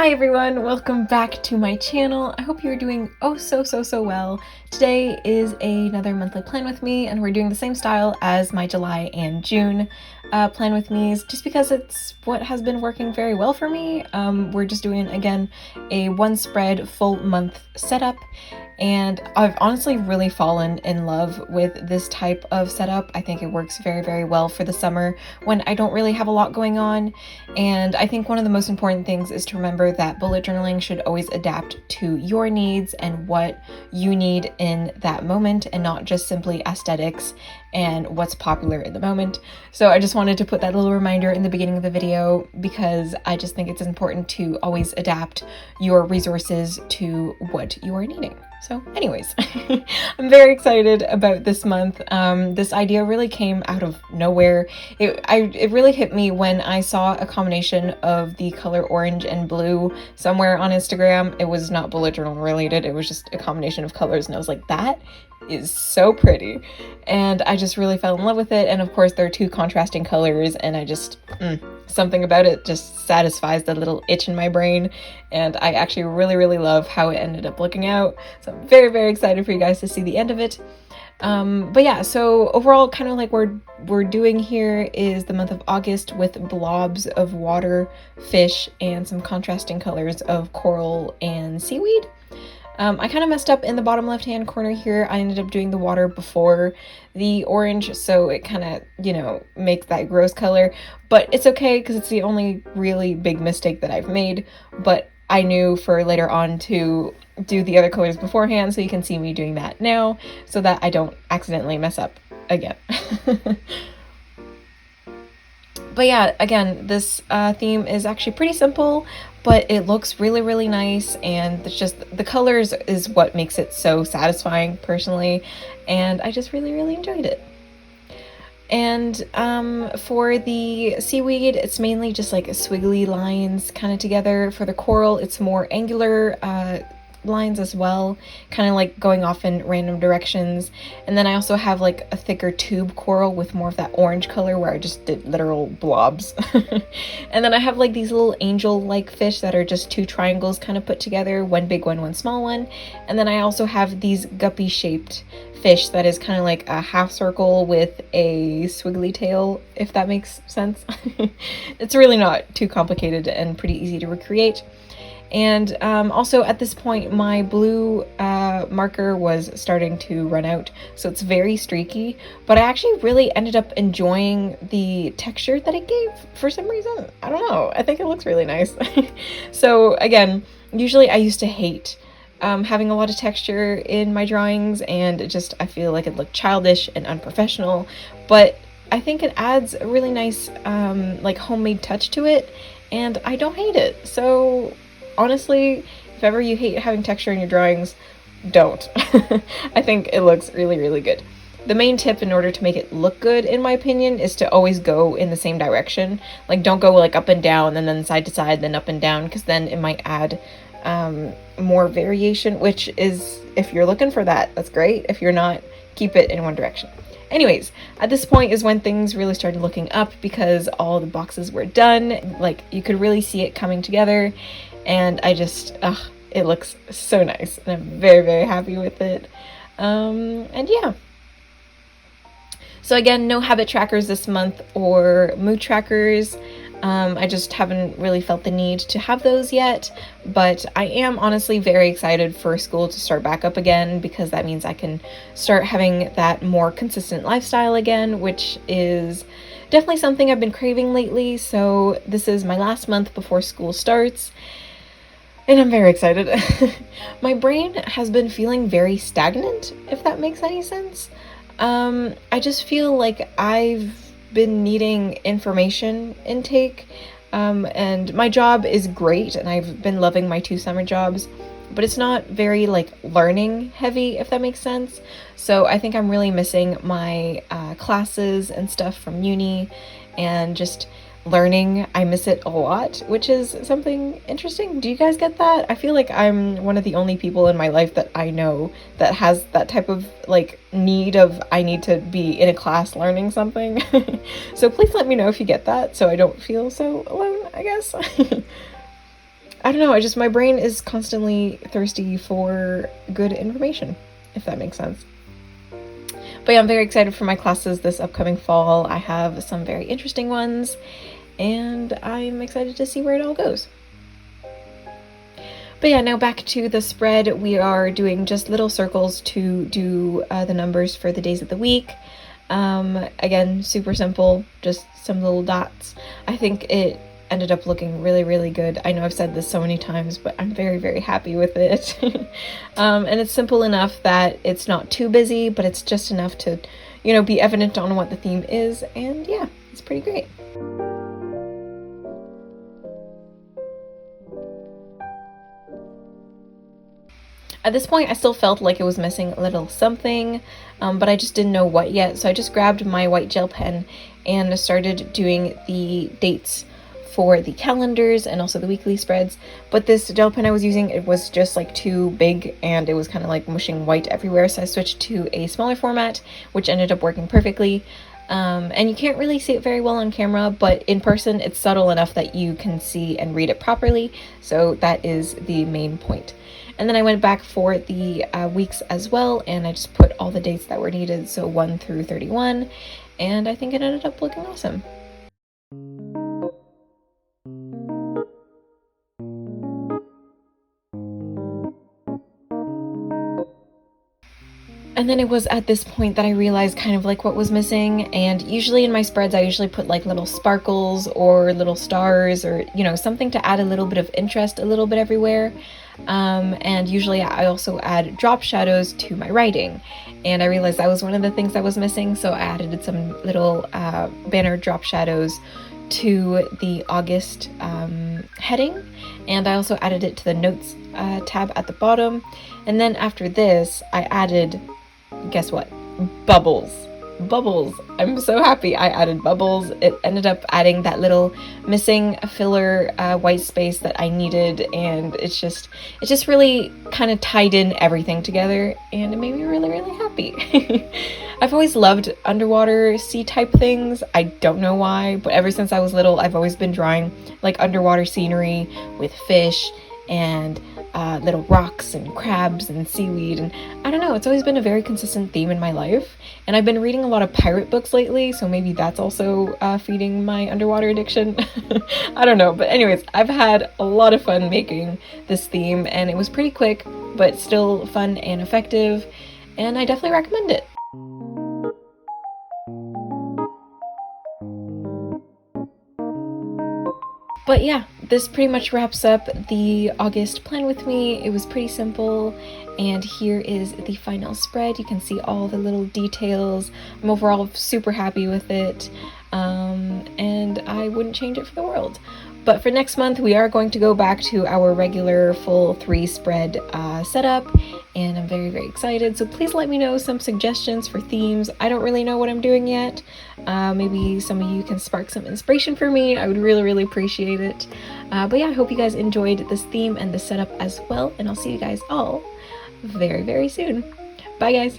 Hi everyone, welcome back to my channel. I hope you're doing so well. Today is another monthly plan with me, and we're doing the same style as my July and June plan with me's, just because it's what has been working very well for me. We're just doing, again, a one spread full month setup, and I've honestly really fallen in love with this type of setup. I think it works very well for the summer when I don't really have a lot going on. And I think one of the most important things is to remember that bullet journaling should always adapt to your needs and what you need in that moment, and not just simply aesthetics and what's popular in the moment. So I just wanted to put that little reminder in the beginning of the video, because I just think it's important to always adapt your resources to what you are needing. So anyways, I'm very excited about this month. This idea really came out of nowhere. It really hit me when I saw a combination of the color orange and blue somewhere on Instagram. It was not bullet journal related, it was just a combination of colors, and I was like, that is so pretty. And I just really fell in love with it. And of course, there are two contrasting colors, and I just, something about it just satisfies the little itch in my brain. And I actually really love how it ended up looking out. So I'm very excited for you guys to see the end of it. But yeah, so overall, kind of like we're doing here is the month of August with blobs of water, fish, and some contrasting colors of coral and seaweed. I kind of messed up in the bottom left-hand corner here. I ended up doing the water before the orange, so it kind of, makes that gross color. But it's okay, because it's the only really big mistake that I've made. But I knew for later on to do the other colors beforehand, so you can see me doing that now, so that I don't accidentally mess up again. But yeah, again, this theme is actually pretty simple, but it looks really nice, and it's just the colors is what makes it so satisfying personally, and I just really enjoyed it. And for the seaweed, it's mainly just like swiggly lines kind of together. For the coral, it's more angular lines as well, kind of like going off in random directions. And then I also have like a thicker tube coral with more of that orange color, where I just did literal blobs. And then I have like these little angel-like fish that are just two triangles kind of put together, one big one, one small one. And then I also have these guppy-shaped fish that is kind of like a half circle with a swiggly tail, if that makes sense. It's really not too complicated and pretty easy to recreate. And also at this point, my blue marker was starting to run out, so it's very streaky, but I actually really ended up enjoying the texture that it gave for some reason. I don't know, I think it looks really nice. So again, usually I used to hate having a lot of texture in my drawings, and I feel like it looked childish and unprofessional, but I think it adds a really nice like homemade touch to it, and I don't hate it. So honestly, if ever you hate having texture in your drawings, don't. I think it looks really good. The main tip in order to make it look good, in my opinion, is to always go in the same direction. Like, don't go like up and down and then side to side, then up and down, because then it might add more variation, which is, if you're looking for that, that's great. If you're not, keep it in one direction. Anyways, at this point is when things really started looking up, because all the boxes were done. Like, you could really see it coming together, and I just, it looks so nice, and I'm very happy with it. And yeah. So again, no habit trackers this month or mood trackers. I just haven't really felt the need to have those yet, but I am honestly very excited for school to start back up again, because that means I can start having that more consistent lifestyle again, which is definitely something I've been craving lately. So this is my last month before school starts, and I'm very excited. My brain has been feeling very stagnant, if that makes any sense. I just feel like I've been needing information intake, and my job is great, and I've been loving my 2 summer jobs, but it's not very like learning heavy, if that makes sense. So I think I'm really missing my classes and stuff from uni, and just learning. I miss it a lot, which is something interesting. Do you guys get that? I feel like I'm one of the only people in my life that I know that has that type of like need of, I need to be in a class learning something. So please let me know if you get that, so I don't feel so alone, I guess. I don't know, my brain is constantly thirsty for good information, if that makes sense. But yeah, I'm very excited for my classes this upcoming fall. I have some very interesting ones, and I'm excited to see where it all goes. But yeah, now back to the spread. We are doing just little circles to do the numbers for the days of the week. Again, super simple, just some little dots. I think it ended up looking really, really good. I know I've said this so many times, but I'm very, very happy with it. And it's simple enough that it's not too busy, but it's just enough to, be evident on what the theme is. And yeah, it's pretty great. At this point, I still felt like it was missing a little something, but I just didn't know what yet. So I just grabbed my white gel pen and started doing the dates for the calendars and also the weekly spreads. But this gel pen I was using, it was just like too big and it was kind of like mushing white everywhere. So I switched to a smaller format, which ended up working perfectly. And you can't really see it very well on camera, but in person it's subtle enough that you can see and read it properly. So that is the main point. And then I went back for the weeks as well, and I just put all the dates that were needed, so 1 through 31, and I think it ended up looking awesome. And then it was at this point that I realized kind of like what was missing, and usually in my spreads I usually put like little sparkles or little stars or something to add a little bit of interest a little bit everywhere. And usually I also add drop shadows to my writing, and I realized that was one of the things that was missing, so I added some little banner drop shadows to the August heading, and I also added it to the notes tab at the bottom. And then after this I added, guess what? Bubbles. I'm so happy I added bubbles. It ended up adding that little missing filler white space that I needed, and it's just really kind of tied in everything together, and it made me really, really happy. I've always loved underwater sea type things. I don't know why, but ever since I was little I've always been drawing like underwater scenery with fish and little rocks and crabs and seaweed, and I don't know, it's always been a very consistent theme in my life. And I've been reading a lot of pirate books lately, so maybe that's also feeding my underwater addiction. I don't know, but anyways, I've had a lot of fun making this theme, and it was pretty quick but still fun and effective, and I definitely recommend it. But yeah, this pretty much wraps up the August plan with me. It was pretty simple, and here is the final spread. You can see all the little details. I'm overall super happy with it, and I wouldn't change it for the world. But for next month, we are going to go back to our regular full 3 spread setup, and I'm very, very excited. So please let me know some suggestions for themes. I don't really know what I'm doing yet. Maybe some of you can spark some inspiration for me. I would really, really appreciate it. But yeah, I hope you guys enjoyed this theme and the setup as well, and I'll see you guys all very, very soon. Bye, guys.